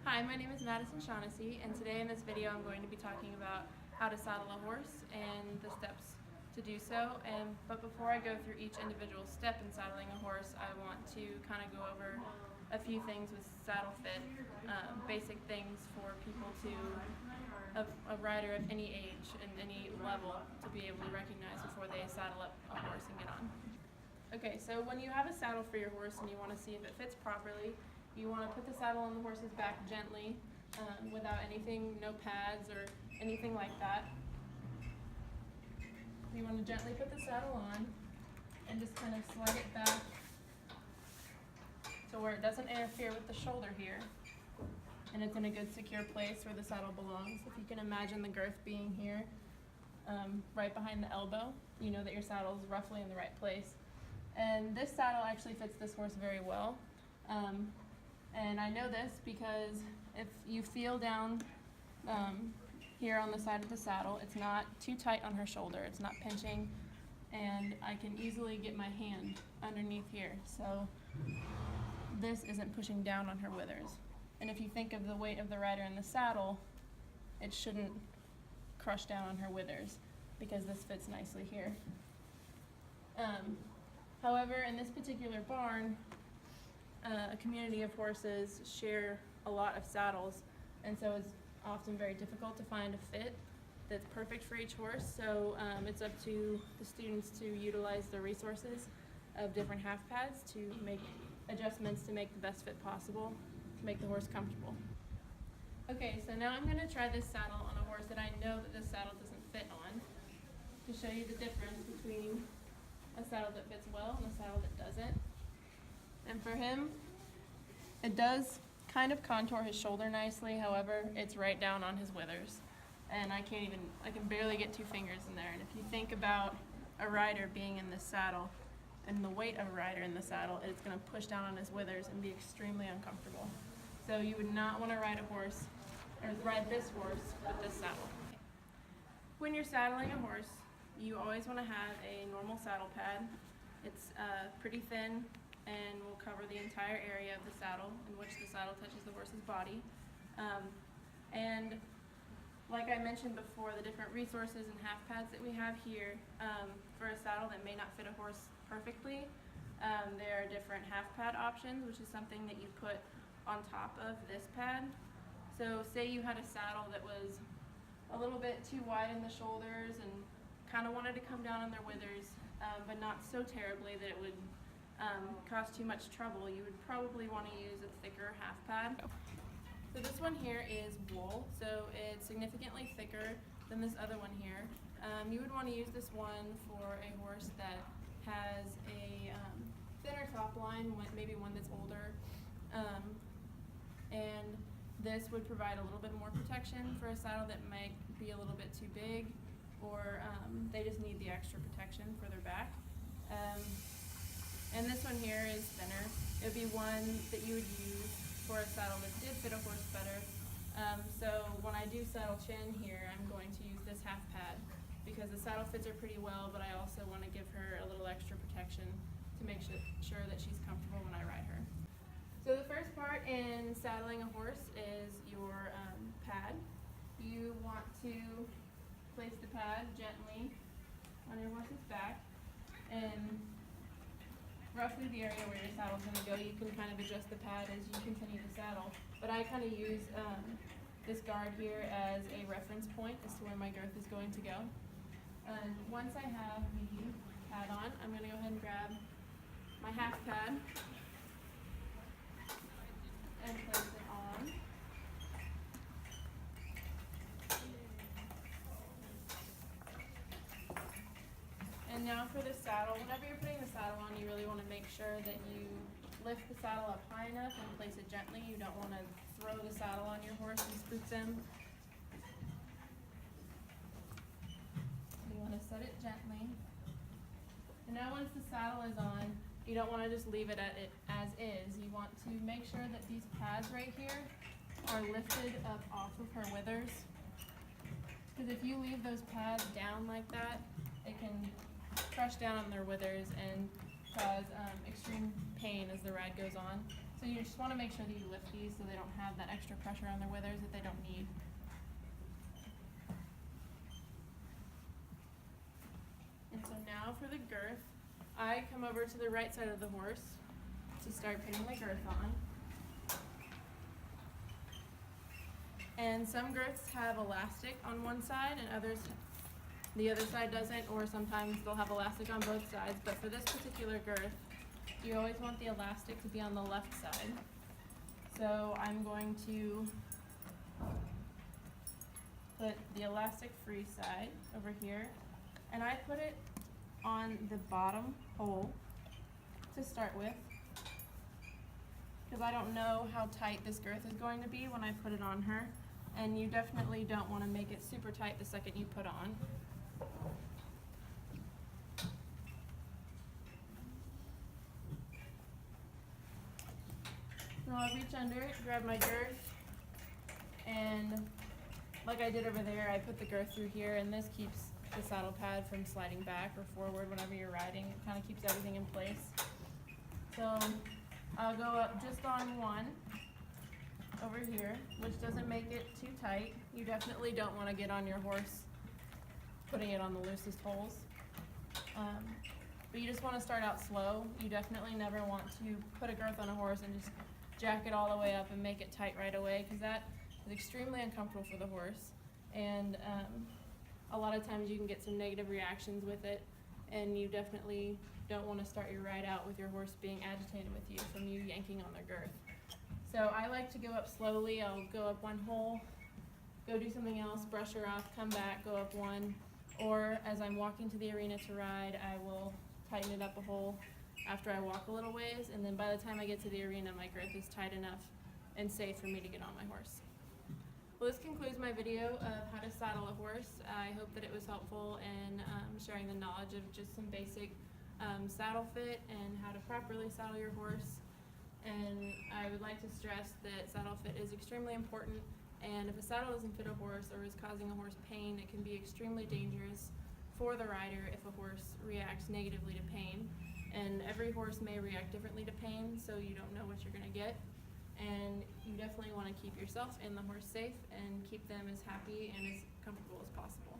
Hi, my name is Madison Shaughnessy, and today in this video I'm going to be talking about how to saddle a horse and the steps to do so. But before I go through each individual step in saddling a horse, I want to kind of go over a few things with saddle fit, basic things for people a rider of any age and any level to be able to recognize before they saddle up a horse and get on. Okay, so when you have a saddle for your horse and you want to see if it fits properly, you want to put the saddle on the horse's back gently, without anything, no pads or anything like that. You want to gently put the saddle on and just kind of slide it back to where it doesn't interfere with the shoulder here. And it's in a good secure place where the saddle belongs. If you can imagine the girth being here, right behind the elbow, you know that your saddle is roughly in the right place. And this saddle actually fits this horse very well. And I know this because if you feel down here on the side of the saddle, it's not too tight on her shoulder, it's not pinching, and I can easily get my hand underneath here. So this isn't pushing down on her withers. And if you think of the weight of the rider in the saddle, it shouldn't crush down on her withers because this fits nicely here. However, in this particular barn, a community of horses share a lot of saddles, and so it's often very difficult to find a fit that's perfect for each horse. So it's up to the students to utilize the resources of different half pads to make adjustments to make the best fit possible to make the horse comfortable. Okay, so now I'm going to try this saddle on a horse that I know that this saddle doesn't fit on, to show you the difference between a saddle that fits well and a saddle that doesn't. And for him, it does kind of contour his shoulder nicely, however, it's right down on his withers. And I can barely get 2 fingers in there. And if you think about a rider being in this saddle and the weight of a rider in the saddle, it's going to push down on his withers and be extremely uncomfortable. So you would not want to ride a horse, or ride this horse with this saddle. When you're saddling a horse, you always want to have a normal saddle pad. It's pretty thin and will cover the entire area of the saddle in which the saddle touches the horse's body. And like I mentioned before, the different resources and half pads that we have here, for a saddle that may not fit a horse perfectly, there are different half pad options, which is something that you put on top of this pad. So say you had a saddle that was a little bit too wide in the shoulders and kind of wanted to come down on their withers, but not so terribly that it would cause too much trouble, you would probably want to use a thicker half pad. So this one here is wool, so it's significantly thicker than this other one here. You would want to use this one for a horse that has a thinner top line, maybe one that's older, and this would provide a little bit more protection for a saddle that might be a little bit too big, or they just need the extra protection for their back. And this one here is thinner. It would be one that you would use for a saddle that did fit a horse better. So when I do saddle chin here, I'm going to use this half pad because the saddle fits her pretty well, but I also want to give her a little extra protection to make sure that she's comfortable when I ride her. So the first part in saddling a horse is your pad. You want to place the pad gently on your horse's back, and roughly the area where your saddle is going to go. You can kind of adjust the pad as you continue to saddle, but I kind of use this guard here as a reference point as to where my girth is going to go. And once I have the pad on, I'm going to go ahead and grab my half pad and place it on. And now for the saddle, whenever you're putting the saddle on, you really want to make sure that you lift the saddle up high enough and place it gently. You don't want to throw the saddle on your horse and spook them. You want to set it gently. And now once the saddle is on, you don't want to just leave it as is. You want to make sure that these pads right here are lifted up off of her withers. Because if you leave those pads down like that, it can crush down on their withers and cause extreme pain as the ride goes on. So you just wanna make sure that you lift these so they don't have that extra pressure on their withers that they don't need. And so now for the girth, I come over to the right side of the horse to start putting my girth on. And some girths have elastic on one side and others, the other side doesn't, or sometimes they'll have elastic on both sides. But for this particular girth, you always want the elastic to be on the left side. So I'm going to put the elastic free side over here, and I put it on the bottom hole to start with, because I don't know how tight this girth is going to be when I put it on her, and you definitely don't want to make it super tight the second you put on. Now I'll reach under it, grab my girth, and like I did over there, I put the girth through here, and this keeps the saddle pad from sliding back or forward whenever you're riding. It kind of keeps everything in place. So I'll go up just on one over here, which doesn't make it too tight. You definitely don't want to get on your horse putting it on the loosest holes. But you just want to start out slow. You definitely never want to put a girth on a horse and just jack it all the way up and make it tight right away, because that is extremely uncomfortable for the horse. And a lot of times you can get some negative reactions with it, and you definitely don't want to start your ride out with your horse being agitated with you from you yanking on their girth. So I like to go up slowly. I'll go up one hole, go do something else, brush her off, come back, go up one, or as I'm walking to the arena to ride, I will tighten it up a hole after I walk a little ways, and then by the time I get to the arena, my girth is tight enough and safe for me to get on my horse. Well, this concludes my video of how to saddle a horse. I hope that it was helpful in sharing the knowledge of just some basic saddle fit and how to properly saddle your horse. And I would like to stress that saddle fit is extremely important, and if a saddle doesn't fit a horse or is causing a horse pain, it can be extremely dangerous for the rider if a horse reacts negatively to pain. And every horse may react differently to pain, so you don't know what you're going to get. And you definitely want to keep yourself and the horse safe and keep them as happy and as comfortable as possible.